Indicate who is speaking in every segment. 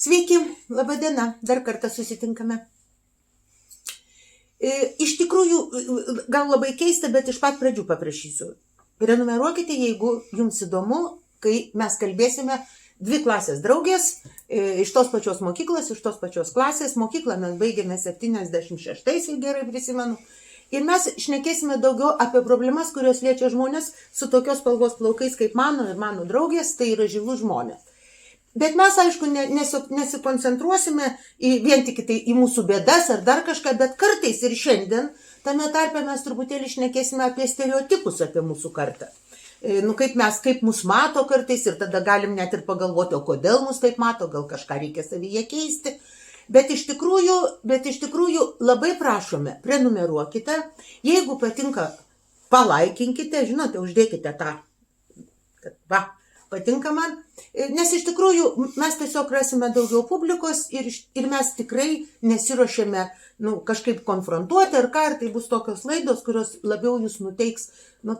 Speaker 1: Sveiki, laba diena, dar kartą susitinkame. Iš tikrųjų, gal labai keista, bet iš pat pradžių paprašysiu. Prenumeruokite, jeigu jums įdomu, kai mes kalbėsime dvi klasės draugės, iš tos pačios mokyklos, iš tos pačios klasės. Mokyklą mes baigėme 76, jei gerai prisimenu. Ir mes šnekėsime daugiau apie problemas, kurios liečia žmonės su tokios spalvos plaukais kaip mano ir mano draugės, tai yra žilų žmonės. Bet mes, aišku, nesikoncentruosime vien tik tai į mūsų bėdas ar dar kažką, bet kartais ir šiandien tame tarpe mes truputėlį šnekėsime apie stereotipus apie mūsų kartą. Kaip mus mato kartais ir tada galim net ir pagalvoti, o kodėl mus taip mato, gal kažką reikia savyje keisti. Bet iš tikrųjų labai prašome, prenumeruokite, jeigu patinka, palaikinkite, žinote, uždėkite tą, kad patinka man, nes iš tikrųjų mes tiesiog rasime daugiau publikos ir mes tikrai nesiruošiame kažkaip konfrontuoti ar ką, ir tai bus tokios laidos, kurios labiau jūs nuteiks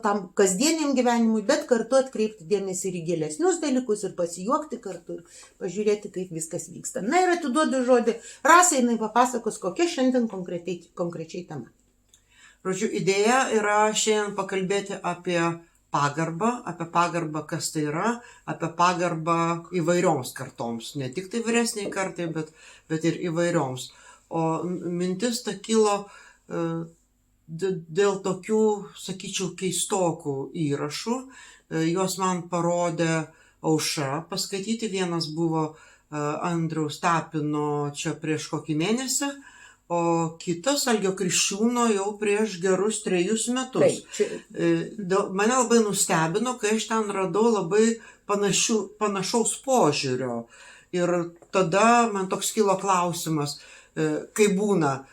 Speaker 1: tam kasdieniam gyvenimui, bet kartu atkreipti dėmesį ir į gilesnius dalykus ir pasijuokti kartu ir pažiūrėti, kaip viskas vyksta. Na ir atiduodu žodį Rasai, jinai papasakos, kokia šiandien konkrečiai tema.
Speaker 2: Žodžiu, idėja yra šiandien pakalbėti apie pagarbą, kas tai yra, apie pagarbą įvairioms kartoms, ne tik tai vyresniai kartai, bet ir įvairioms. O mintis ta kilo dėl tokių, sakyčiau, keistokų įrašų. Juos man parodė Aušra paskaityti. Vienas buvo Andriaus Tapino čia prieš kokį mėnesį, o kitas Algio Kriščiūno jau prieš gerus 3 metus. Mane labai nustebino, kai aš ten radau labai panašaus požiūrio. Ir tada man toks kilo klausimas, kaip būna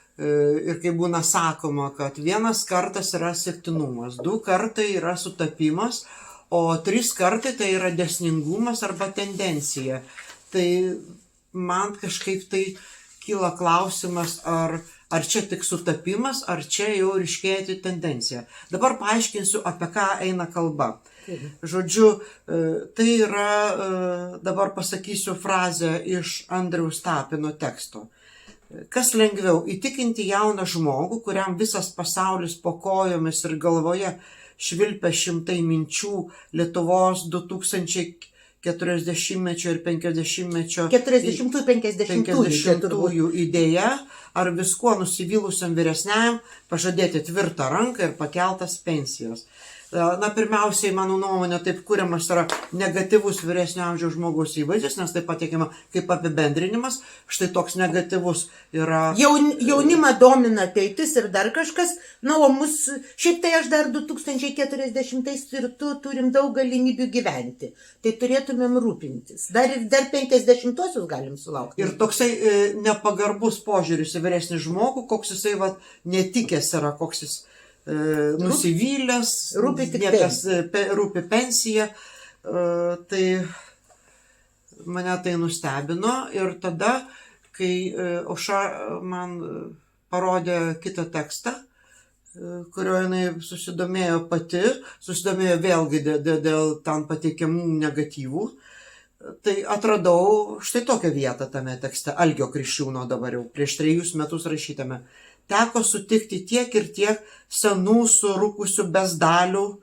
Speaker 2: sakoma, kad 1 kartas yra siektinumas, 2 kartai yra sutapimas, o 3 kartai tai yra dėsningumas arba tendencija. Tai man kažkaip tai kyla klausimas, ar čia tik sutapimas, ar čia jau ryškėti tendencija. Dabar paaiškinsiu, apie ką eina kalba. Žodžiu, tai yra, dabar pasakysiu frazę iš Andriaus Tapino teksto. Kas lengviau, įtikinti jauną žmogų, kuriam visas pasaulis po kojomis ir galvoje švilpia šimtai minčių Lietuvos 2040-mečio ir 50-mečio 40-50-ųjų idėja, ar viskuo nusivylusiam vyresniajam pažadėti tvirtą ranką ir pakeltas pensijas. Pirmiausiai, mano nuomonė, taip kuriamas yra negatyvus vyresnio amžiaus žmogaus įvaizdis, nes tai pateikiama kaip apibendrinimas. Štai toks negatyvus yra.
Speaker 1: Jaunimą domina ateitis ir dar kažkas, o mus, šiaip tai aš dar 2040-ais ir turim daug galimybių gyventi. Tai turėtumėm rūpintis. Dar 50-osius galim sulaukti.
Speaker 2: Ir toksai nepagarbus požiūris į vyresnį žmogų, koks jisai netikęs yra, koks jis nusivylęs, rūpi pensija, tai mane tai nustebino. Ir tada, kai Aušra man parodė kitą tekstą, kurio jinai susidomėjo vėlgi dėl ten pateikiamų negatyvų, tai atradau štai tokią vietą tame tekste, Algio Kriščiūno dabar jau prieš 3 metus rašytame. Teko sutikti tiek ir tiek senų surūkusių bezdalių,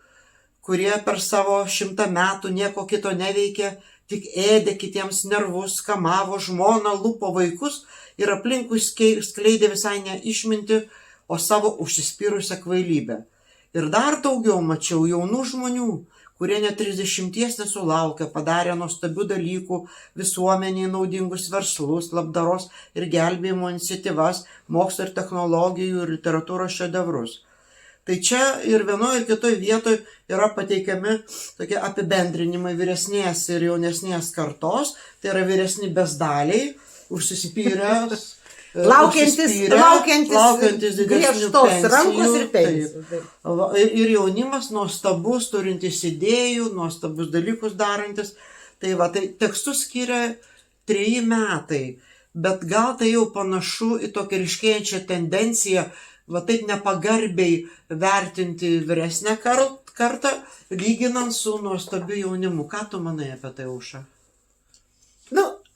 Speaker 2: kurie per savo 100 metų nieko kito neveikė, tik ėdė kitiems nervus, kamavo žmoną, lupo vaikus ir aplinkui skleidė visai ne išmintį, o savo užsispyrusią kvailybę. Ir dar daugiau mačiau jaunų žmonių, kurie net 30 nesulaukia, padarė nuostabių dalykų, visuomeniai naudingus verslus, labdaros ir gelbėjimo iniciatyvas, mokslo ir technologijų ir literatūros šedevrus. Tai čia ir vienoje ir kitoje vietoje yra pateikiami tokie apibendrinimai vyresnės ir jaunesnės kartos, tai yra vyresni bezdaliai, užsispyręs,
Speaker 1: laukiantis griežtos rankos ir pensijų.
Speaker 2: Ir jaunimas nuostabus, turintis idėjų, nuostabus dalykus darantis. Tai tekstus skiria 3 metai, bet gal tai jau panašu į tokią ryškėjančią tendenciją, taip nepagarbiai vertinti vyresnę kartą, lyginant su nuostabiu jaunimu. Ką tu manai apie tai, Aušra?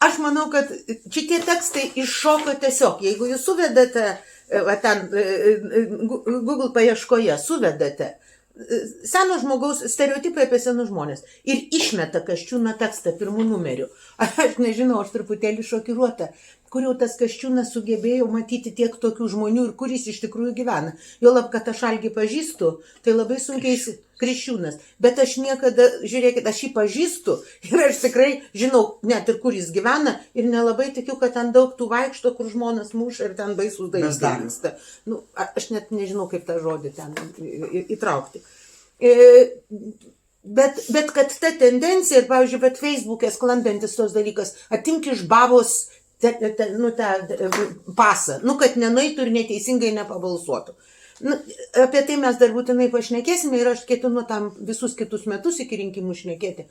Speaker 1: aš manau, kad šitie tekstai iššoka tiesiog. Jeigu jūs suvedate, ten Google paieškoje suvedate seno žmogaus stereotipai apie senus žmonės ir išmeta Kasčiūno tekstą pirmų numerių. Aš nežinau, aš truputėlį šokiruota, kur jau tas Kasčiūnas sugebėjo matyti tiek tokių žmonių ir kur jis iš tikrųjų gyvena. Juolab, kad aš Algį pažįstu, tai labai sunkiai Kriščiūnas. Bet aš niekada, žiūrėkit, aš jį pažįstu ir aš tikrai žinau net ir kur jis gyvena ir nelabai tikiu, kad ten daug tų vaikšto, kur žmonas muša ir ten baisus dalykai vyksta. Nu, aš net nežinau, kaip tą žodį ten įtraukti. Bet kad ta tendencija ir, pavyzdžiui, bet Facebook'e sklandantis tos dalykas, atimk iš babos pasą, kad nenueitų ir neteisingai nepabalsuotų. Apie tai mes dar būtinai pašnekėsime ir aš ketinu tam visus kitus metus iki rinkimų šnekėti.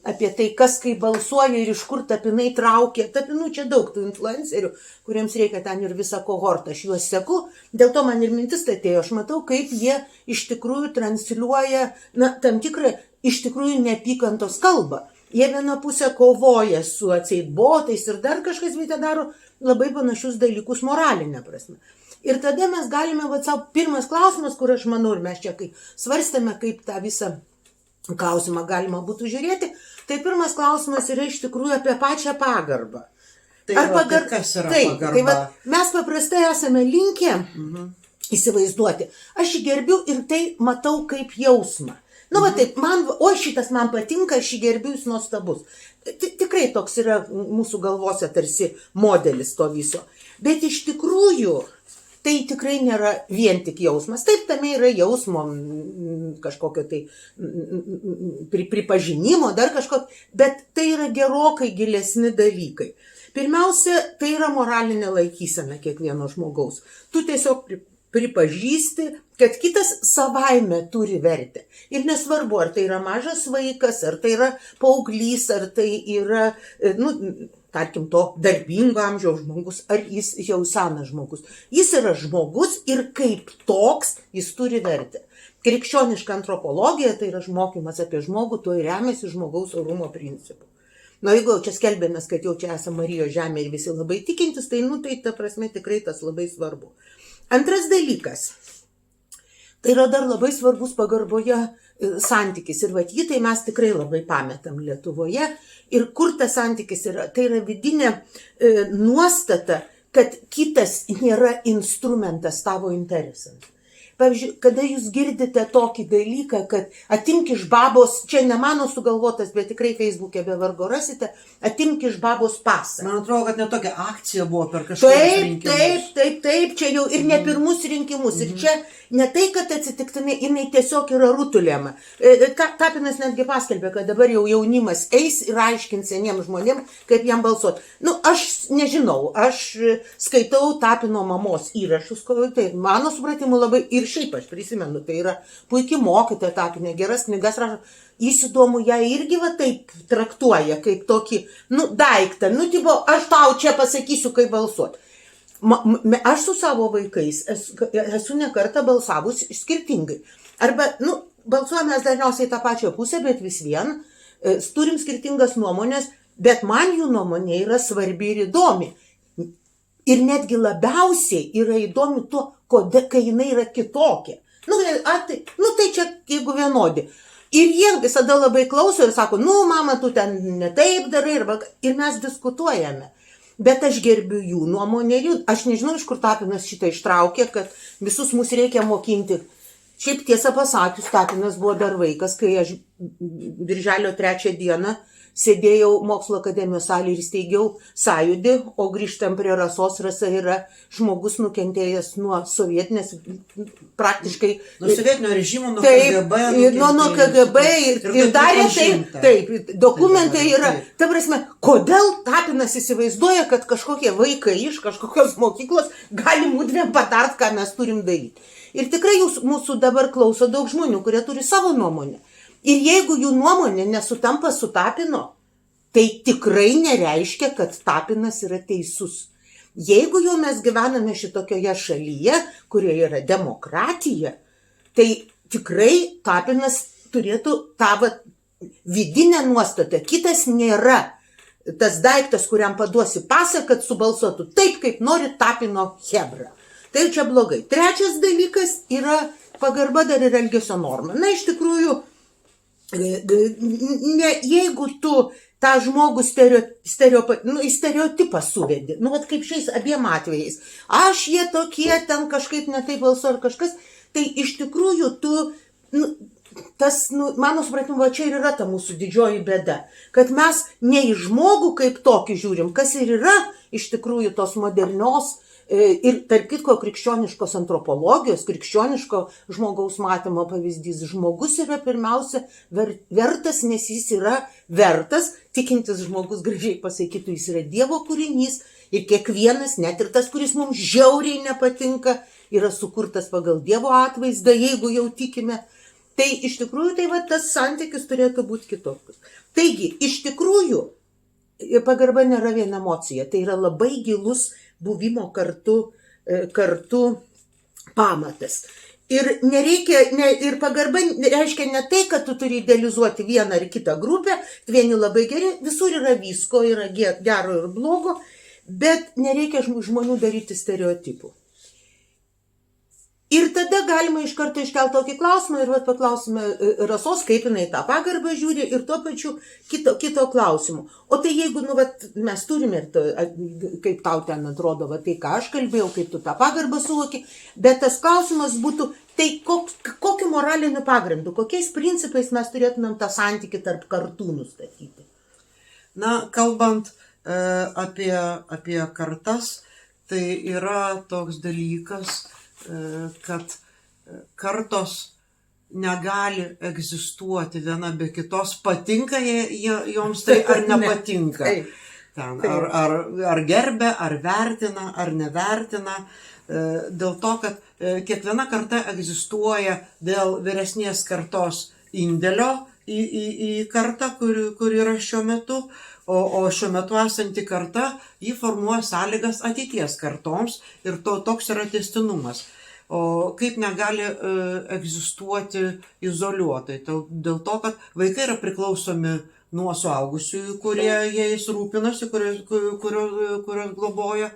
Speaker 1: Apie tai, kas kai balsuoja ir iš kur tapinai traukia. Tapinų čia daug tų influencerių, kuriems reikia ten ir visą kohortą. Aš juos seku, dėl to man ir mintis atėjo. Aš matau, kaip jie iš tikrųjų transliuoja tam tikrą iš tikrųjų neapykantos kalbą. Jie vieną pusę kovoja su atseit botais ir dar kažkas vidė daro labai panašius dalykus moralinę prasme. Ir tada mes galime, pirmas klausimas, kur aš manau, ir mes čia kai svarstame, kaip tą visą klausimą galima būtų žiūrėti, tai pirmas klausimas yra iš tikrųjų apie pačią pagarbą.
Speaker 2: Tai kas yra pagarba?
Speaker 1: Tai mes paprastai esame linkę įsivaizduoti. Aš jį gerbiu ir tai matau kaip jausmą. Taip, šitas man patinka, aš jį gerbiu, jis nuostabus. Tikrai toks yra mūsų galvose tarsi modelis to viso. Bet iš tikrųjų, tai tikrai nėra vien tik jausmas. Taip, tame yra jausmo kažkokio tai pripažinimo, dar kažkokio, bet tai yra gerokai gilesni dalykai. Pirmiausia, tai yra moralinė laikysena kiekvieno žmogaus. Tu tiesiog pripažįsti, kad kitas savaime turi vertę. Ir nesvarbu, ar tai yra mažas vaikas, ar tai yra paauglys, ar tai yra, tarkim, to darbingo amžiaus žmogus, ar jis jau senas žmogus. Jis yra žmogus ir kaip toks jis turi vertę. Krikščioniška antropologija, tai yra mokymas apie žmogų, tuo ir remiasi žmogaus orumo principu. Jeigu jau čia skelbėmės, kad jau čia esame Marijos žemė ir visi labai tikintis, tai ta prasme tikrai tas labai svarbu. Antras dalykas, tai yra dar labai svarbus pagarboje santykis ir jį tai mes tikrai labai pametam Lietuvoje ir kur tas santykis yra, tai yra vidinė nuostata, kad kitas nėra instrumentas tavo interesams. Pavyzdžiui, kada jūs girdite tokį dalyką, kad atimk iš babos, čia ne mano sugalvotas, bet tikrai Facebook'e be vargo rasite, atimk iš babos pasą.
Speaker 2: Man atrodo, kad net tokia akcija buvo per kažkokius rinkimus.
Speaker 1: Taip, čia jau ir ne pirmus rinkimus. Ir čia ne tai, kad atsitiktinai, jinai tiesiog yra rutuliama. Tapinas netgi paskelbė, kad dabar jau jaunimas eis ir aiškins seniems žmonėms, kaip jam balsuoti. Aš nežinau, aš skaitau Tapino mamos įrašus, tai mano supratimu labai ir šiaip aš prisimenu, tai yra puikiai mokytoja Tapinė, geras knygas rašo. Jis įdomu, ją irgi taip traktuoja, kaip tokį, daiktą. Aš tau čia pasakysiu, kaip balsuoti. Aš su savo vaikais esu ne kartą balsavus skirtingai. Arba, balsuojame dažniausiai tą pačią pusę, bet vis vien turim skirtingas nuomonės, bet man jų nuomonė yra svarbi ir įdomi. Ir netgi labiausiai yra įdomi tuo, kai jinai yra kitokia. Tai čia jeigu vienodi. Ir jie visada labai klauso ir sako, mama, tu ten ne taip darai. Ir mes diskutuojame. Bet aš gerbiu jų nuomonę. Aš nežinau, iš kur Tapinas šitą ištraukė, kad visus mus reikia mokinti. Šiaip tiesą pasakius, Tapinas buvo dar vaikas, kai aš birželio 3 dieną sėdėjau Mokslo akademijos salėje ir steigiau sąjūdį, o grįžtam prie Rasos. Rasa yra žmogus nukentėjęs nuo sovietinės, praktiškai...
Speaker 2: Nuo sovietinio režimo, nuo KGB.
Speaker 1: Nuo KGB ir darė taip, dokumentai yra. Ta prasme, kodėl Tapinas įsivaizduoja, kad kažkokie vaikai iš kažkokios mokyklos gali mudviem patart, ką mes turim daryti. Ir tikrai mūsų dabar klauso daug žmonių, kurie turi savo nuomonę. Ir jeigu jų nuomonė nesutampa su Tapino, tai tikrai nereiškia, kad Tapinas yra teisus. Jeigu jau mes gyvename šitokioje šalyje, kurioje yra demokratija, tai tikrai Tapinas turėtų tą vidinę nuostatą. Kitas nėra tas daiktas, kuriam paduosi pasą, kad subalsuotų taip, kaip nori Tapino chebra. Tai čia blogai. Trečias dalykas yra pagarba dar ir elgesio norma. Na, iš tikrųjų, jeigu tu tą žmogų į stereotipą suvedi, nu, vat kaip šiais abiem atvejais, jie tokie, ten kažkaip netaip balsuoja ar kažkas, tai iš tikrųjų tu, mano supratimu, va čia ir yra ta mūsų didžioji bėda, kad mes ne į žmogų kaip tokį žiūrim, kas ir yra iš tikrųjų tos modernios ir tarp kitko krikščioniškos antropologijos, krikščioniško žmogaus matymo pavyzdys. Žmogus yra pirmiausia vertas, nes jis yra vertas, tikintis žmogus gražiai pasakytų, jis yra Dievo kūrinys ir kiekvienas, net ir tas, kuris mums žiauriai nepatinka, yra sukurtas pagal Dievo atvaizdą, jeigu jau tikime. Tai iš tikrųjų tai va, tas santykis turėtų būti kitokius. Taigi, iš tikrųjų, pagarba nėra vien emocija, tai yra labai gilus buvimo kartu pamatas. Ir ir pagarba reiškia ne tai, kad tu turi idealizuoti vieną ar kitą grupę, vieni labai geri, visur yra visko, yra gero ir blogo, bet nereikia žmonių daryti stereotipų. Ir tada galima iš karto iškelti tokį klausimą ir paklausime Rasos, kaip jinai tą pagarbą žiūri ir tuo pačiu kito klausimu. O tai jeigu mes turime, kaip tau ten atrodo, tai ką aš kalbėjau, kaip tu tą pagarbą suvoki, bet tas klausimas būtų, tai kokiu moraliniu pagrindu, kokiais principais mes turėtumėm tą santykį tarp kartų nustatyti?
Speaker 2: Na, kalbant apie kartas, tai yra toks dalykas, kad kartos negali egzistuoti viena be kitos, patinka joms tai ar nepatinka. Ten, ar gerbia, ar vertina, ar nevertina. Dėl to, kad kiekviena karta egzistuoja dėl vyresnės kartos indėlio į kartą, kur yra šiuo metu, o šiuo metu esanti karta, jį formuoja sąlygas ateities kartoms ir toks yra tęstinumas. O kaip negali egzistuoti izoliuotai? Dėl to, kad vaikai yra priklausomi nuo suaugusiųjų, kurie jais rūpinasi, kurios globoja.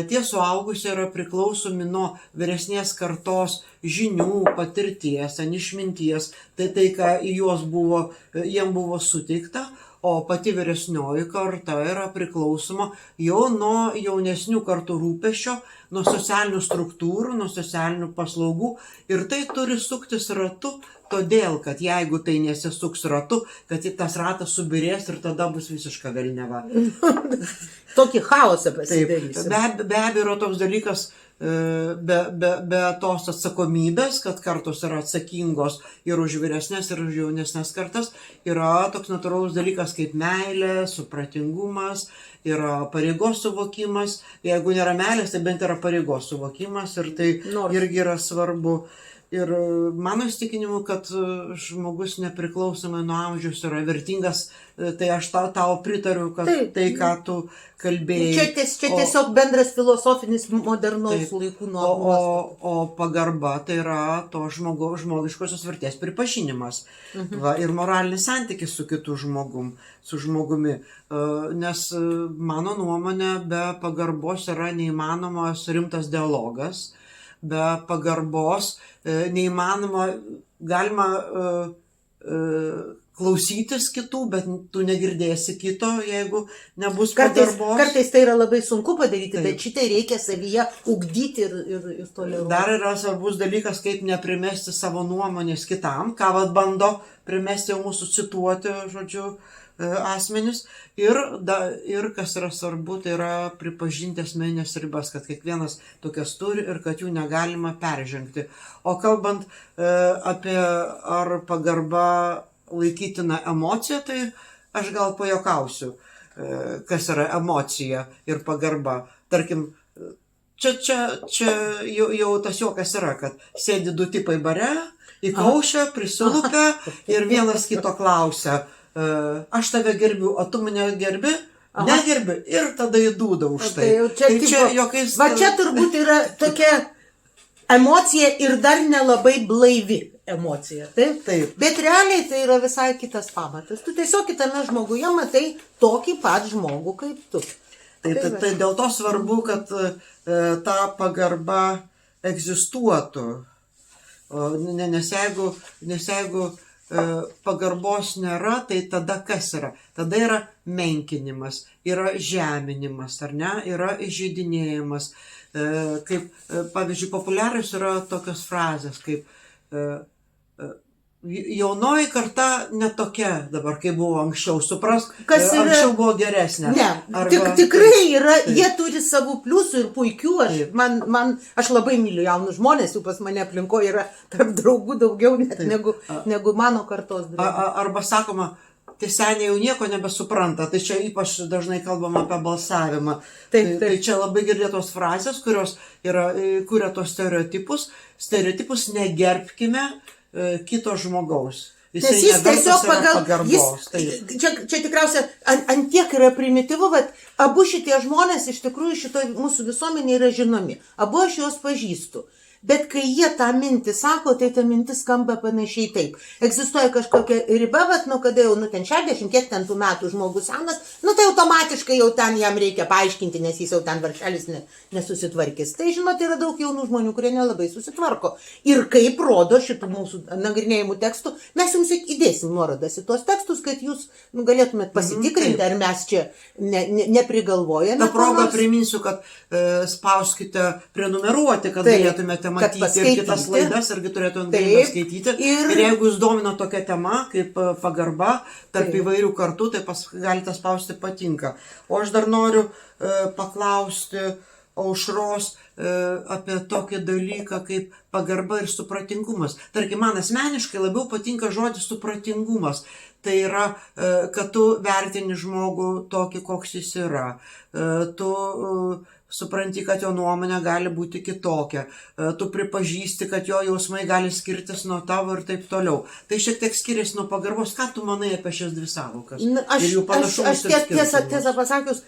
Speaker 2: Tie suaugusiai yra priklausomi nuo vyresnės kartos žinių, patirties, išminties, tai ką jiems buvo suteikta, o pati vyresnioji karta yra priklausoma jau nuo jaunesnių kartų rūpesčio, nuo socialinių struktūrų, nuo socialinių paslaugų ir tai turi suktis ratu, todėl, kad jeigu tai nesisuks ratu, kad tas ratas subirės ir tada bus visiška velniava.
Speaker 1: Tokį chaosą pasidarys.
Speaker 2: Be abejo yra toks dalykas, be tos atsakomybės, kad kartos yra atsakingos ir už vyresnės, ir už jaunesnės kartas, yra toks natūralus dalykas kaip meilė, supratingumas, yra pareigos suvokimas. Jeigu nėra meilės, tai bent yra pareigos suvokimas ir tai irgi yra svarbu. Ir mano įsitikinimu, kad žmogus nepriklausomai nuo amžiaus yra vertingas, tai aš tau pritariu, kad tai, ką tu kalbėjai.
Speaker 1: Čia tiesiog bendras filosofinis modernaus laikų nuomonės.
Speaker 2: O pagarba tai yra to žmogiškosios vertės pripažinimas. Ir moralinis santykis su kitu žmogumi. Nes mano nuomonė, be pagarbos yra neįmanomas rimtas dialogas. Be pagarbos neįmanoma, galima klausytis kitų, bet tu negirdėsi kito, jeigu nebus pagarbos.
Speaker 1: Kartais tai yra labai sunku padaryti, bet šitai reikia savyje ugdyti ir toliau.
Speaker 2: Dar yra svarbus dalykas, kaip neprimesti savo nuomonės kitam, ką bando primesti jau mūsų cituoti, asmenis. Ir kas yra svarbu, tai yra pripažinti asmeninės ribas, kad kiekvienas tokias turi ir kad jų negalima peržengti. O kalbant apie ar pagarba laikytina emocija, tai aš gal pajuokausiu, kas yra emocija ir pagarba. Tarkim, čia jau tas juokas yra, kad sėdi du tipai bare, įkaušia, prisilupia ir vienas kito klausia, aš tave gerbiu, o tu mane gerbi? Negerbi ir tada įdūda už tai.
Speaker 1: Va čia turbūt yra tokia emocija ir dar nelabai blaivi. emocija. Taip?
Speaker 2: Taip.
Speaker 1: Bet realiai tai yra visai kitas pamatas. Tu tiesiog kitame žmoguje matai tokį pat žmogų kaip tu.
Speaker 2: Tai dėl to svarbu, kad ta pagarba egzistuotų. Nes jeigu pagarbos nėra, tai tada kas yra? Tada yra menkinimas, yra žeminimas, ar ne? Yra įžeidinėjimas. Kaip, pavyzdžiui, populiarius yra tokios frazės, kaip jaunoji karta netokia dabar, kaip buvo anksčiau, suprask, anksčiau buvo geresnė.
Speaker 1: Ne, tikrai yra, jie turi savų pliusų ir puikių, aš labai myliu jaunus žmonės, jų pas mane aplinkoje yra tarp draugų daugiau net negu mano kartos draugų.
Speaker 2: Arba sakoma, tai seniai jau nieko nebesupranta, tai čia ypač dažnai kalbama apie balsavimą. Tai čia labai girdėtos frazės, kurios kuria tos stereotipus negerbkime kito žmogaus.
Speaker 1: Nes jis tiesiog pagarbos. Čia tikriausiai ant tiek yra primityvu, bet abu šitie žmonės iš tikrųjų šitoje mūsų visuomenėje yra žinomi. Abu aš juos pažįstu. Bet kai jie tą mintį sako, tai ta mintis skamba panašiai taip. Egzistuoja kažkokia riba, bet kada jau, ten 60, kiek ten tų metų žmogus senas, tai automatiškai jau ten jam reikia paaiškinti, nes jis jau ten varšelis nesusitvarkys. Tai žinot, yra daug jaunų žmonių, kurie nelabai susitvarko. Ir kaip rodo šitų mūsų nagrinėjimų tekstų, mes jums įdėsim nuorodas į tuos tekstus, kad jūs galėtumėt pasitikrinti, ar mes čia neprigalvojame.
Speaker 2: Ta proga priminsiu, kad spauskite prenumeruoti, kad galėtumėte matyti ir kitas laidas, irgi turėtumėt galimybę skaityti. Ir jeigu jūs domina tokia tema, kaip pagarba tarp įvairių kartų, tai galite spausti patinka. O aš dar noriu paklausti Aušros apie tokį dalyką kaip pagarba ir supratingumas. Tarkim, man asmeniškai labiau patinka žodis supratingumas. Tai yra, kad tu vertini žmogų tokį, koks jis yra. Tu supranti, kad jo nuomonė gali būti kitokia. Tu pripažįsti, kad jo jausmai gali skirtis nuo tavo ir taip toliau. Tai šiek tiek skiriasi nuo pagarbos. Ką tu manai apie šias dvi sąvokas?
Speaker 1: Aš tiesą pasakius,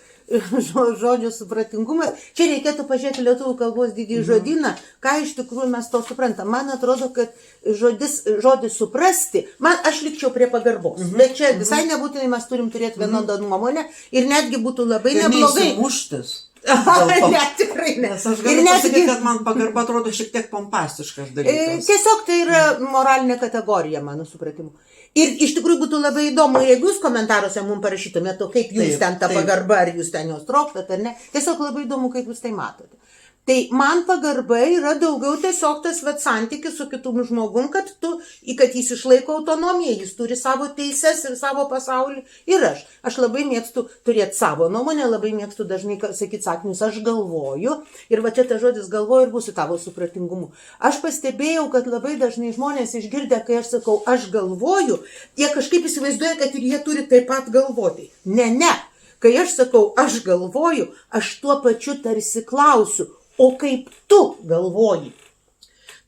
Speaker 1: žodžio supratingumas. Čia reikėtų pažiūrėti lietuvių kalbos didįjį žodyną, ką iš tikrųjų mes to suprantam. Man atrodo, kad žodis suprasti, aš likčiau prie pagarbos. Bet čia visai nebūtinai mes turim turėti vienodą nuomonę ir netgi būtų labai neblogai.
Speaker 2: Neįsimuštis.
Speaker 1: Ne, tikrai ne.
Speaker 2: Aš galiu pasakyti, kad man pagarba atrodo šiek tiek pompastiškas dalykas.
Speaker 1: Tiesiog tai yra moralinė kategorija, mano supratimu. Ir iš tikrųjų būtų labai įdomu, jeigu jūs komentaruose mums parašytumėte, kaip jūs ten tą pagarbą, ar jūs ten jos trokštat, ar ne. Tiesiog labai įdomu, kaip jūs tai matote. Tai man pagarba yra daugiau tiesiog tas santykis su kitum žmogum, kad jis išlaiko autonomiją, jis turi savo teises ir savo pasaulį. Ir aš labai mėgstu turėti savo nuomonę, labai mėgstu dažnai sakyti sakinius, aš galvoju. Ir va čia tas žodis galvoju ir būsiu tavo supratingumu. Aš pastebėjau, kad labai dažnai žmonės išgirdę, kai aš sakau, aš galvoju, jie kažkaip įsivaizduoja, kad ir jie turi taip pat galvoti. Ne. Kai aš sakau, aš galvoju, aš tuo pačiu tarsi klausiu. O kaip tu galvoji?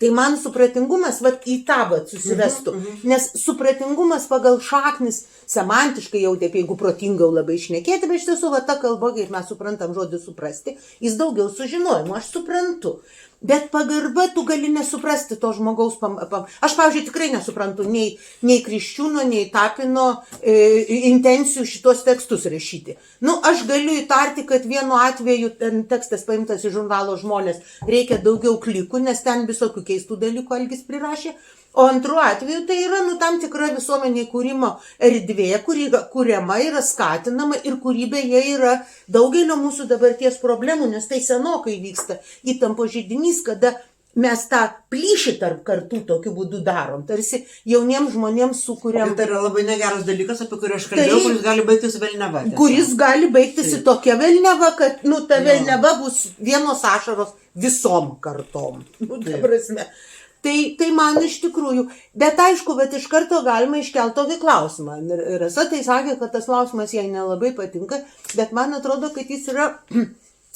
Speaker 1: Tai man supratingumas į tą susivestų. Nes supratingumas pagal šaknis semantiškai jau taip, jeigu protingiau labai šnekėti, bet iš tiesų ta kalba, kaip mes suprantam žodį suprasti, jis daugiau sužinojimo, aš suprantu. Bet pagarba tu gali nesuprasti to žmogaus. Aš, pavyzdžiui, tikrai nesuprantu nei Kriščiūno, nei Tapino intencijų šitos tekstus rašyti. Aš galiu įtarti, kad vienu atveju tekstas paimtas iš žurnalo Žmonės reikia daugiau klikų, nes ten visokių keistų dalykų Algis prirašė. O antru atveju tai yra tam tikra visuomenė kūrimo erdvė, kuri kuriama yra skatinama ir kuri beje yra daugelio mūsų dabarties problemų, nes tai senokai vyksta įtampos židinys, kada mes tą plyšį tarp kartų tokiu būdu darom. Tarsi jauniems žmonėms sukuriam.
Speaker 2: Tai yra labai negeras dalykas, apie kurį aš kalbėjau, kuris gali baigtis velniava.
Speaker 1: Kuris gali baigtis į tokią velniavą, kad ta velniava bus vienos ašaros visom kartom. Ta prasme. Tai man iš tikrųjų, bet aišku, iš karto galima iškelti tokį klausimą. Rasa tai sakė, kad tas klausimas jai nelabai patinka, bet man atrodo, kad jis yra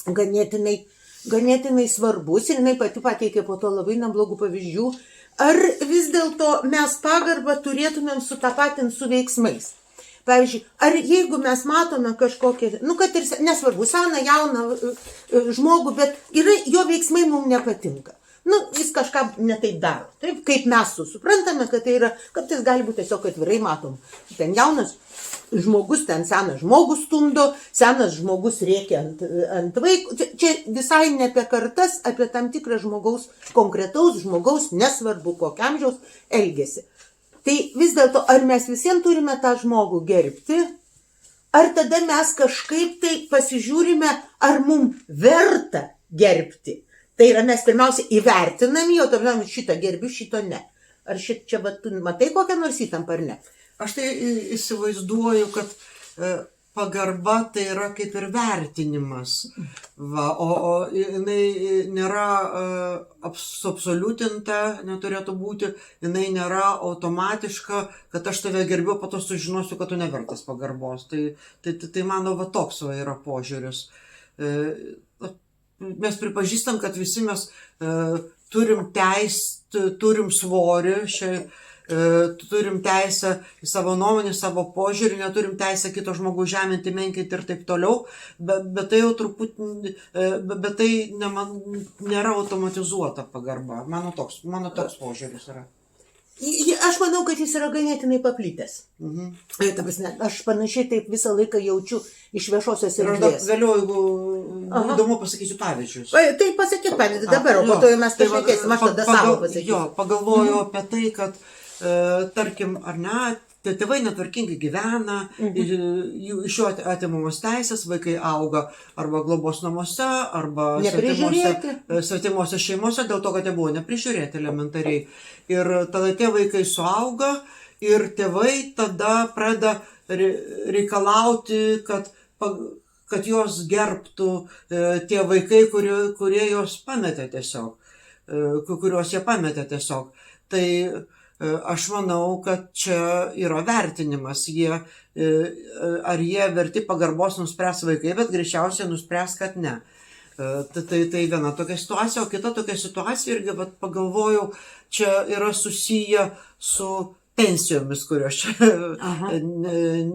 Speaker 1: ganėtinai svarbus ir jinai pati pateikė po to labai neblogų pavyzdžių. Ar vis dėlto mes pagarbą turėtumėm sutapatinti su veiksmais? Pavyzdžiui, ar jeigu mes matome kažkokią, kad ir nesvarbu, seną, jauną žmogų, bet jo veiksmai mums nepatinka. nu, jis kažką netaip daro. Taip, kaip mes suprantame, kad tai yra, kad tai gali būti tiesiog atvirai matom. Ten jaunas žmogus, ten senas žmogus stumdo, senas žmogus rėkia ant vaiko. Čia visai ne apie kartas, apie tam tikrą žmogaus, konkretaus žmogaus, nesvarbu kokio amžiaus, elgesį. Tai vis dėlto, ar mes visiems turime tą žmogų gerbti, ar tada mes kažkaip tai pasižiūrime, ar mums verta gerbti. Tai yra, mes pirmiausia įvertinam jo, tada šitą gerbiu, šito ne. Ar čia, tu matai kokią nors įtampą ar ne?
Speaker 2: Aš tai įsivaizduoju, kad pagarba tai yra kaip ir vertinimas. Va, o jinai nėra absoliutinta, neturėtų būti, jinai nėra automatiška, kad aš tave gerbiu, po to sužinosiu, kad tu nevertas pagarbos. Tai mano va toks va yra požiūris. Mes pripažįstam, kad visi mes turim svorį, turim teisę į savo nuomonę, savo požiūrį, neturim teisę kito žmogaus žeminti, menkinti ir taip toliau, bet tai jau truputį, bet tai nėra automatizuota pagarba. Mano toks požiūris yra.
Speaker 1: Aš manau, kad jis yra ganėtinai paplitęs. Ta prasme, aš panašiai taip visą laiką jaučiu iš viešosios erdvės.
Speaker 2: Vėliau, jeigu įdomu, pasakysiu pavyzdžius.
Speaker 1: Tai pasakyk pavyzdį dabar, o po to jau mes pašnekėsim, aš tada savo pasakysiu.
Speaker 2: Jo, pagalvoju apie tai, kad, tarkim, ar ne, tėvai netvarkingai gyvena, iš jų atimamos teisės, vaikai auga arba globos namuose, arba svetimose šeimose, dėl to, kad jie buvo neprižiūrėti elementariai. Ir tada tie vaikai suauga ir tėvai tada pradeda reikalauti, kad juos gerbtų tie vaikai, kurie juos pametė tiesiog, kuriuos jie pametė tiesiog. Tai aš manau, kad čia yra vertinimas. Ar jie verti pagarbos nuspręs vaikai, bet greičiausiai nuspręs, kad ne. Tai viena tokia situacija, o kita tokia situacija irgi pagalvojau, čia yra susiję su pensijomis, kurios čia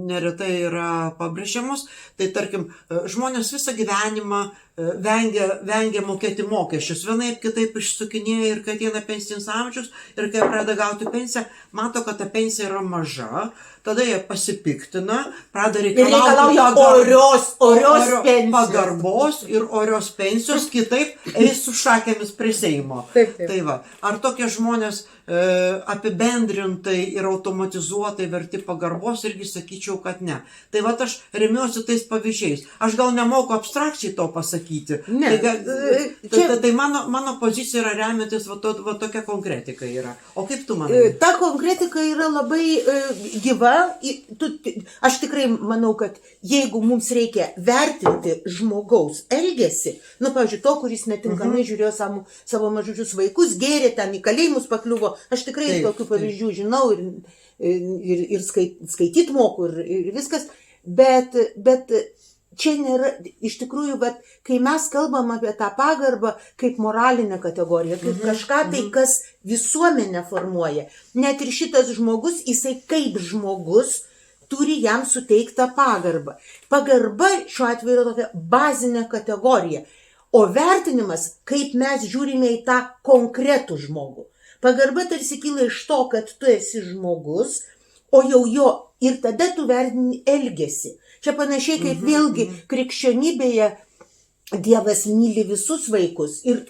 Speaker 2: neretai yra pabrėžiamos. Tai tarkim, žmonės visą gyvenimą vengia mokėti mokesčius. Vienaip kitaip išsukinėja ir kai ateina pensinis amžius ir kai pradeda gauti pensiją, mato, kad ta pensija yra maža, tada jie pasipiktina, pradeda reikalauti orios pensijos. Pagarbos ir orios pensijos, kitaip eis su šakėmis prie Seimo. Tai va, ar tokie žmonės apibendrintai ir automatizuotai verti pagarbos, irgi sakyčiau, kad ne. Tai va, aš remiuosi tais pavyzdžiais. Aš gal nemoku abstrakčiai to pasakyti.
Speaker 1: Ne.
Speaker 2: Tai mano pozicija yra remiantis va tokia konkretika yra. O kaip tu manai?
Speaker 1: Ta konkretika yra labai gyva. Aš tikrai manau, kad jeigu mums reikia vertinti žmogaus elgesį, pavyzdžiui, to, kuris netinkamai žiūrėjo savo mažučius vaikus, gėrė ten į kalėjimus pakliuvo, aš tikrai tokių pavyzdžių žinau ir skaityti moku ir viskas, bet čia nėra, iš tikrųjų, kai mes kalbam apie tą pagarbą kaip moralinę kategoriją, kaip kažką tai, kas visuomenę formuoja, net ir šitas žmogus, jisai kaip žmogus turi jam suteiktą pagarbą. Pagarba šiuo atveju yra tokia bazinė kategorija, o vertinimas, kaip mes žiūrime į tą konkretų žmogų. Pagarba tarsi kyla iš to, kad tu esi žmogus, o jau jo ir tada tu vertini elgesį. Čia panašiai kaip vėlgi krikščionybėje Dievas myli visus vaikus ir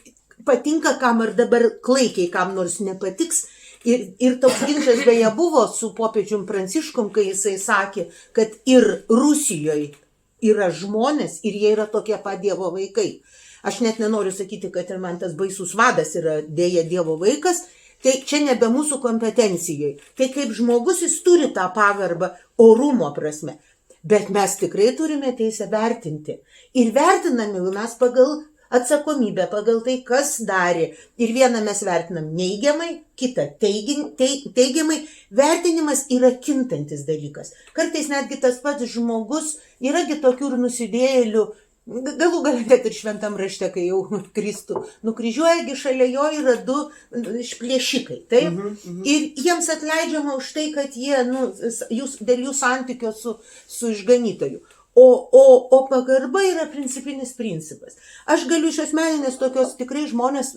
Speaker 1: patinka kam ar dabar klaikiai kam nors nepatiks. Ir toks ginčas beje buvo su popiežium Pranciškum, kai jisai sakė, kad ir Rusijoje yra žmonės ir jie yra tokie pat Dievo vaikai. Aš net nenoriu sakyti, kad ir man tas baisus vadas yra dėja Dievo vaikas, tai čia nebe mūsų kompetencijai. Tai kaip žmogus jis turi tą pagarbą orumo prasme. Bet mes tikrai turime teisę vertinti. Ir vertiname mes pagal atsakomybę, pagal tai, kas darė. Ir vieną mes vertinam neigiamai, kitą teigiamai. Vertinimas yra kintantis dalykas. Kartais netgi tas pats žmogus, yragi tokių ir nusidėjėlių, galų galia net ir šventam rašte, kai jau Kristų nukryžiuojagi, šalia jo yra du plėšikai. Taip? Ir jiems atleidžiama už tai, kad jie, dėl jų santykio su išganytoju. O pagarba yra principinis principas. Aš galiu iš asmeninės tokios tikrai žmonės,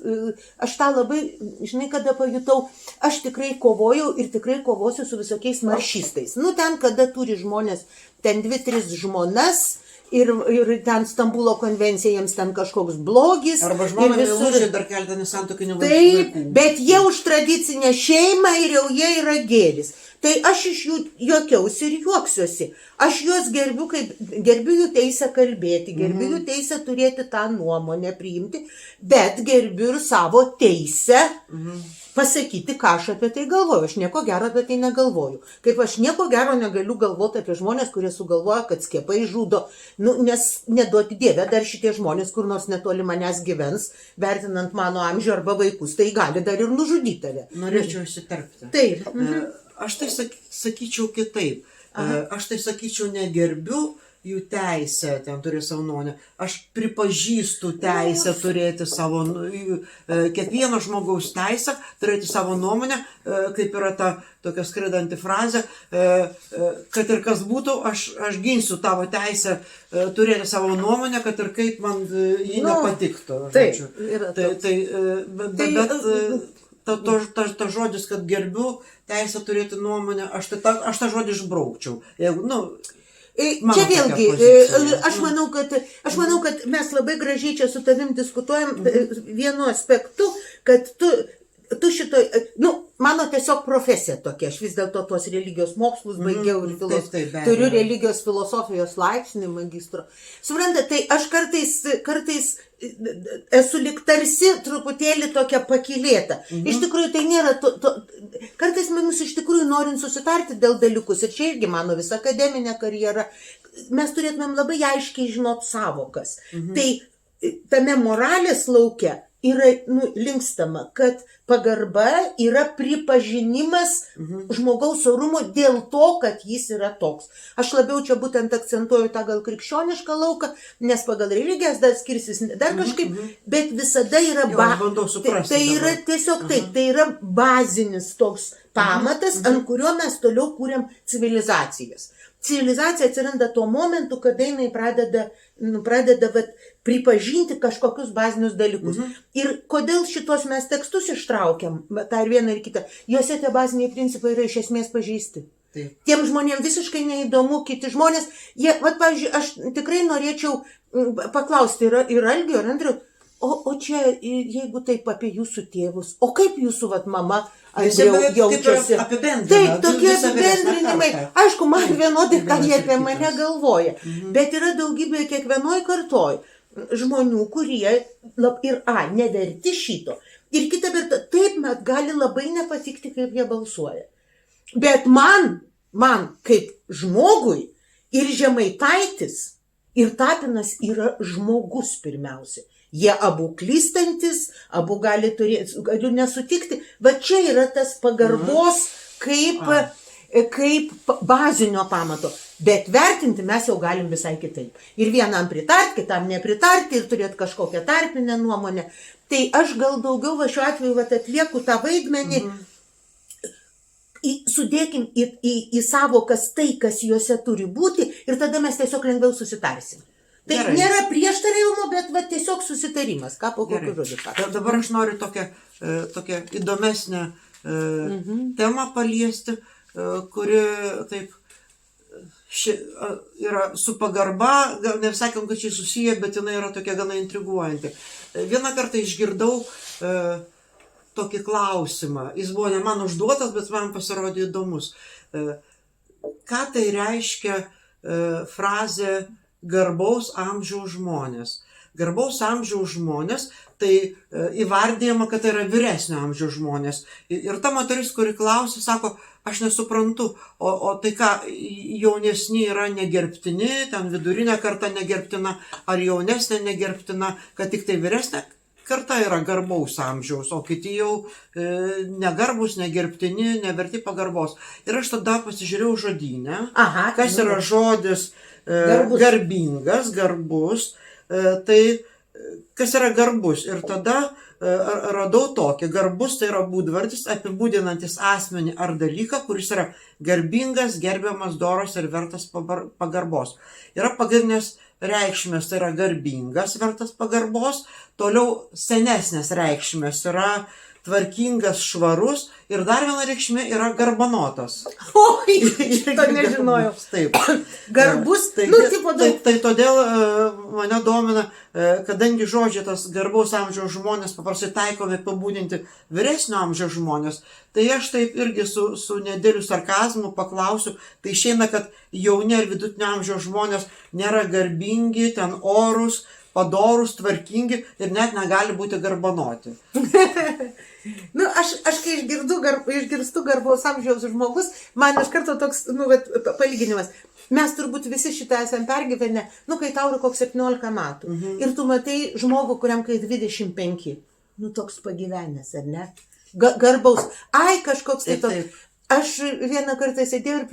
Speaker 1: aš tą labai, žinai, kada pajutau, aš tikrai kovojau ir tikrai kovosiu su visokiais maršistais. Nu, ten, kada turi žmonės, ten 2-3 žmonas, ir ten Stambulo konvencija jiems ten kažkoks blogis.
Speaker 2: Arba žmona meilužiai dar keletą nesantokinių vaikų.
Speaker 1: Taip, bet jie už tradicinę šeimą ir jau jie yra gėris. Tai aš iš jų juokiausi ir juoksiuosi. Aš juos gerbiu jų teisę kalbėti, gerbiu jų teisę turėti tą nuomonę priimti, bet gerbiu ir savo teisę pasakyti, ką aš apie tai galvoju. Aš nieko gero apie tai negalvoju. Kaip aš nieko gero negaliu galvoti apie žmonės, kurie sugalvoja, kad skiepai žudo. Nu, nes neduoti Dieve, dar šitie žmonės, kur nors netoli manęs gyvens, vertinant mano amžių arba vaikus, tai gali dar ir nužudyti tave.
Speaker 2: Norėčiau įsiterpti.
Speaker 1: Taip.
Speaker 2: Aš tai sakyčiau kitaip. Aš tai sakyčiau, negerbiu jų teisę, ten turi savo nuomonę. Aš pripažįstu teisę turėti savo, kiekvieno žmogaus teisę turėti savo nuomonę, kaip yra ta tokia skraidanti frazė, kad ir kas būtų, aš ginsiu tavo teisę turėti savo nuomonę, kad ir kaip man ji nepatiktų. Bet ta žodis, kad gerbiu teisę turėti nuomonę, aš tą žodį išbraukčiau. Jeigu,
Speaker 1: čia vėlgi, aš manau, kad mes labai gražiai čia su tavim diskutuojam vienu aspektu, kad tu šito, mano tiesiog profesija tokia, aš vis dėlto tuos religijos mokslus baigiau ir turiu religijos filosofijos laipsnį magistro. Suprantate, tai aš kartais esu lyg tarsi truputėlį tokia pakylėta. Iš tikrųjų, tai nėra, kartais mums iš tikrųjų norint susitarti dėl dalykus, ir čia irgi mano visa akademinė karjera, mes turėtumėm labai aiškiai žinot savokas. Tai tame moralės lauke yra linkstama, kad pagarba yra pripažinimas žmogaus orumo dėl to, kad jis yra toks. Aš labiau čia būtent akcentuoju tą gal krikščionišką lauką, nes pagal religijas dar skirsis dar kažkaip, bet visada yra tai yra tiesiog taip, tai yra bazinis toks pamatas, ant kurio mes toliau kūrėm civilizacijas. Civilizacija atsiranda tuo momentu, kada jinai pradeda pripažinti kažkokius bazinius dalykus. Ir kodėl šitos mes tekstus ištraukiam, tą ir vieną ir kitą, juose tie baziniai principai yra iš esmės pažeisti. Tiem žmonėm visiškai neįdomu, kiti žmonės, pavyzdžiui, aš tikrai norėčiau paklausti ir Algio, ir Andriu, o čia, jeigu taip apie jūsų tėvus, o kaip jūsų mama jaučiasi? Taip, tokie apibendrinimai. Aišku, man vienodai, ką jie apie mane galvoja. Bet yra daugybė kiekvienoj kartoj žmonių, kurie neverti šito. Ir kita vertus, taip gali labai nepatikti, kaip jie balsuoja. Bet man kaip žmogui ir Žemaitaitis, ir Tapinas yra žmogus pirmiausia. Jie abu klystantis, abu galiu nesutikti, bet čia yra tas pagarbos kaip bazinio pamato. Bet vertinti mes jau galim visai kitaip. Ir vienam pritarti, kitam nepritarti ir turėti kažkokią tarpinę nuomonę. Tai aš gal daugiau šiuo atveju atlieku tą vaidmenį, sudėkim į savokas tai, kas juose turi būti, ir tada mes tiesiog lengviau susitarsim. Tai nėra prieštaravimo, bet tiesiog susitarimas. Ką po kokiu žodžiu?
Speaker 2: Dabar aš noriu tokią įdomesnę temą paliesti, kuri taip yra su pagarba, gal ne visai konkrečiai susiję, bet jinai yra tokia gana intriguojanti. Vieną kartą išgirdau tokį klausimą. Jis buvo ne man užduotas, bet man pasirodė įdomus. Ką tai reiškia frazė garbaus amžiaus žmonės? Garbaus amžiaus žmonės, tai įvardėjama, kad tai yra vyresnio amžiaus žmonės. Ir ta moteris, kuri klausė, sako, aš nesuprantu, o tai ką, jaunesni yra negerbtini, ten vidurinė karta negerbtina, ar jaunesnė negerbtina, kad tik tai vyresnė karta yra garbaus amžiaus, o kiti jau negarbus, negerbtini, neverti pagarbos. Ir aš tada pasižiūrėjau žodyne, kas yra žodis garbingas, garbus, tai kas yra garbus. Ir tada radau tokį. Garbus tai yra būdvardis apibūdinantis asmenį ar dalyką, kuris yra garbingas, gerbiamas, doras ir vertas pagarbos. Yra pagrindinės reikšmės, tai yra garbingas, vertas pagarbos. Toliau senesnės reikšmės yra tvarkingas, švarus ir dar viena reikšmė yra garbanotas.
Speaker 1: Oi, to nežinojau.
Speaker 2: Taip.
Speaker 1: Garbus,
Speaker 2: tai todėl mane domina, kadangi žodžiai tas garbaus amžiaus žmonės paprastai taikomi apibūdinti vyresnio amžiaus žmonės, tai aš taip irgi su nedėliu sarkazmu paklausiu, tai išeina, kad jauni ar vidutinio amžiaus žmonės nėra garbingi, ten orus, padorus, tvarkingi ir net negali būti garbanoti.
Speaker 1: Aš kai išgirstu garbaus amžiaus žmogus, man iš karto toks, palyginimas. Mes turbūt visi šitą esam pergyvenę, kai tau yra koks 17 metų. Ir tu matai žmogų, kuriam kai 25. Toks pagyvenęs, ar ne? Garbaus. Ai, kažkoks tai toks. Aš vieną kartą sėdėjau ir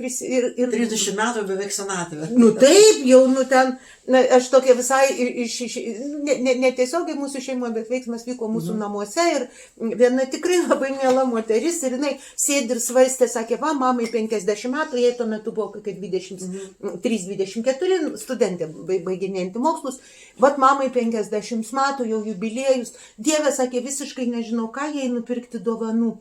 Speaker 2: 30 metų beveik senatvė.
Speaker 1: Taip, jau, ten, aš tokia visai, netiesiogiai mūsų šeimoje, bet veiksmas vyko mūsų namuose ir viena tikrai labai miela moteris ir jinai sėdi ir svarstė, sakė, mamai 50 metų, jai tuo metu buvo kokie 23-24 studentė baiginėjanti mokslus, mamai 50 metų, jau jubiliejus, Dieve, sakė, visiškai nežinau, ką jai nupirkti dovanų.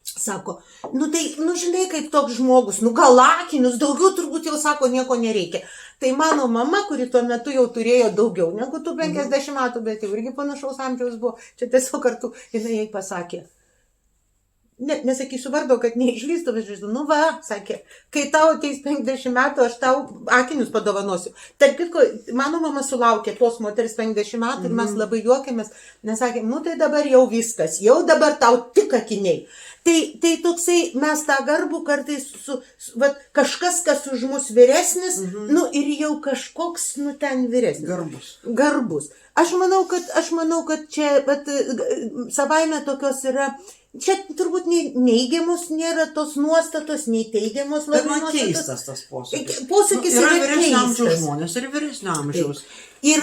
Speaker 1: Sako, žinai, kaip toks žmogus, gal akinius, daugiau turbūt jau sako, nieko nereikia. Tai mano mama, kuri tuo metu jau turėjo daugiau negu tu 50 metų, bet jau irgi panašaus amžiaus buvo, čia tiesiog kartu jinai jai pasakė. Nesakysiu vardo, kad neišlystų, bet žinau, sakė, kai tau ateis 50 metų, aš tau akinius padovanosiu. Tarp kitko, mano mama sulaukė tos moters 50 metų ir mes labai juokėmės, nes sakė, tai dabar jau viskas, jau dabar tau tik akiniai. Tai toksai, mes tą garbų kartais kažkas, kas už mus vyresnis, ir jau kažkoks, ten vyresnis. Garbus. Aš manau, kad čia, savaime tokios yra, čia turbūt neigiamos nėra tos nuostatos, nei teigiamos labai nuostatos.
Speaker 2: Bet man keistas tas posakis.
Speaker 1: Posakis yra
Speaker 2: vyresnio amžiaus žmonės ir vyresnio amžiaus.
Speaker 1: Ir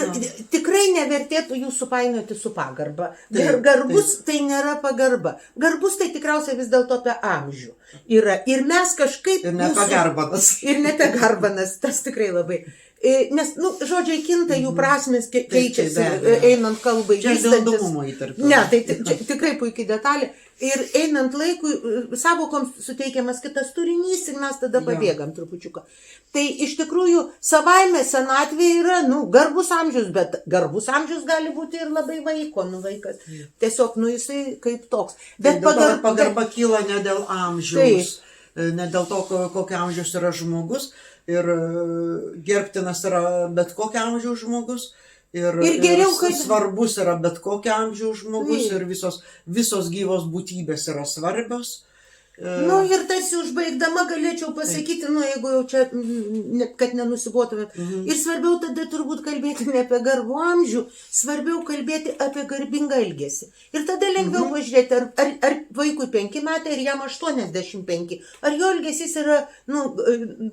Speaker 1: tikrai nevertėtų jų supainioti su pagarba. Garbus tai nėra pagarba. Garbus tai tikriausiai vis dėlto apie amžių yra. Ir mes kažkaip...
Speaker 2: Ir nepagarbanas.
Speaker 1: Ir nepagarbanas, tas tikrai labai. Nes, žodžiai kinta, jų prasmės keičiasi, einant kalbai.
Speaker 2: Čia dėl įdomumo įtarpio.
Speaker 1: Ne, tai tikrai puikiai detalė. Ir einant laikui, savokoms suteikiamas kitas turinys ir mes tada pabėgam trupučiuką. Tai iš tikrųjų savaime senatvė yra, garbus amžius, bet garbus amžius gali būti ir labai vaiko, vaikas. Tiesiog, jisai kaip toks. Bet
Speaker 2: pagarba kyla ne dėl amžiaus, ne dėl to, kokio amžiaus yra žmogus. Ir gerbtinas yra bet kokio amžiaus žmogus. Ir geriau, kad svarbus yra bet kokio amžiaus žmogus ir visos gyvos būtybės yra svarbios.
Speaker 1: Ir tarsi užbaigdama galėčiau pasakyti, jeigu jau čia, kad nenusibotumėt. Ir svarbiau tada turbūt kalbėti ne apie garbų amžių, svarbiau kalbėti apie garbingą elgesį. Ir tada lengviau pažiūrėti, ar vaikui 5 metai ir jam 85, ar jo elgesys yra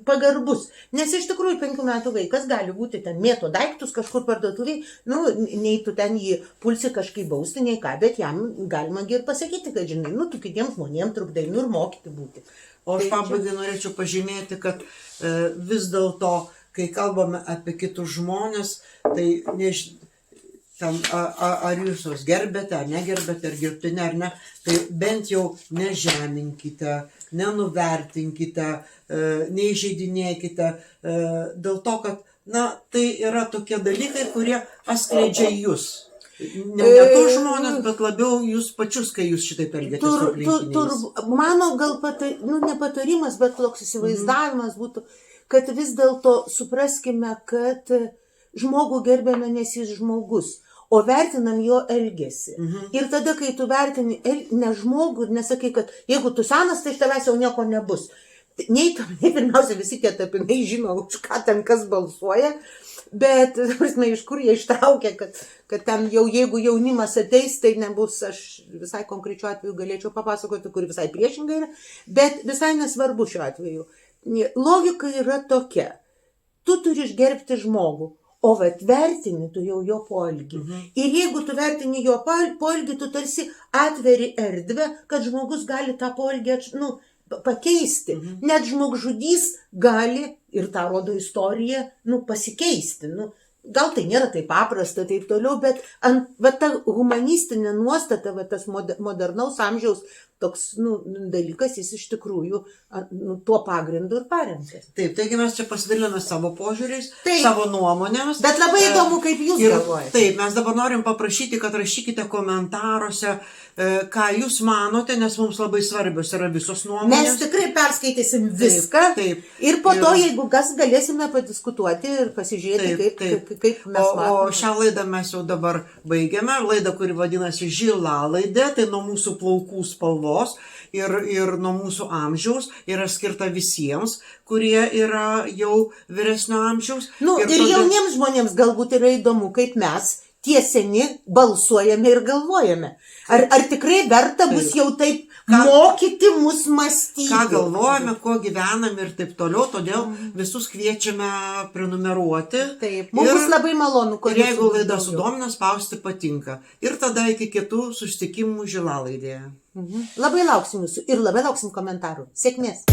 Speaker 1: pagarbus. Nes iš tikrųjų 5 metų vaikas gali būti ten mėto daiktus kažkur parduotuviai, nei tu ten jį pulsi kažkaip bausti, nei ką, bet jam galima ir pasakyti, kad žinai, tu kitiems žmonėms trukdai, ir mokyti būti.
Speaker 2: O aš pabaigai norėčiau pažymėti, kad vis dėlto, kai kalbame apie kitus žmonės, tai ar jūs juos gerbėte, ar negerbėte, ar gerbtini, ar ne, tai bent jau nežeminkite, nenuvertinkite, neįžeidinėkite, dėl to, kad, tai yra tokie dalykai, kurie atskleidžia jūs. Ne tos žmonės, bet labiau jūs pačius, kai jūs šitaip elgiatės su aplinkiniais.
Speaker 1: Mano gal ne patarimas, bet toks įsivaizdavimas būtų, kad vis dėlto supraskime, kad žmogų gerbėme, nes jis žmogus, o vertinam jo elgesį. Ir tada, kai tu vertini ne žmogų ir nesakai, kad jeigu tu senas, tai iš tavęs jau nieko nebus. Nei pirmiausia, visi tie tapinai žino, už ką ten kas balsuoja. Bet, iš kur jie ištraukė, kad ten jau jeigu jaunimas ateis, tai nebus, aš visai konkrečiu atveju galėčiau papasakoti, kur visai priešingai yra, bet visai nesvarbu šiuo atveju. Logika yra tokia, tu turi išgerbti žmogų, O vat vertini tu jau jo poelgį. Ir jeigu tu vertini jo poelgį, tu tarsi atveri erdvę, kad žmogus gali tą poelgį pakeisti. Net žmogžudys gali, ir tą rodo istorija, pasikeisti. Gal tai nėra taip paprasta, taip toliau, bet ta humanistinė nuostata, tas modernaus amžiaus toks dalykas, jis iš tikrųjų tuo pagrindu ir paremtas.
Speaker 2: Taip, taigi mes čia pasidaliname savo požiūriais, savo nuomonėmis.
Speaker 1: Bet labai įdomu, kaip jūs galvojate.
Speaker 2: Taip, mes dabar norim paprašyti, kad rašykite komentaruose, ką jūs manote, nes mums labai svarbios yra visos nuomonės.
Speaker 1: Mes tikrai perskaitysim viską.
Speaker 2: Taip.
Speaker 1: Ir po to, jeigu kas, galėsime padiskutuoti ir pasižiūrėti, kaip mes matome.
Speaker 2: O šią laidą mes jau dabar baigiame. Laida, kuri vadinasi Žilalaidė, tai nuo mūsų plaukų spalvos ir nuo mūsų amžiaus yra skirta visiems, kurie yra jau vyresnio amžiaus.
Speaker 1: Ir jauniems žmonėms galbūt yra įdomu, kaip mes tie seni balsuojame ir galvojame. Ar tikrai verta bus jau taip mokyti mus mąstyti?
Speaker 2: Ką galvojame, kuo gyvename ir taip toliau, todėl visus kviečiame prenumeruoti.
Speaker 1: Taip, mums bus labai malonu.
Speaker 2: Ir jeigu laida sudomina, spausti patinka. Ir tada iki kitų susitikimų Žilalaidėje.
Speaker 1: Labai lauksim jūsų ir labai lauksim komentarų. Sėkmės!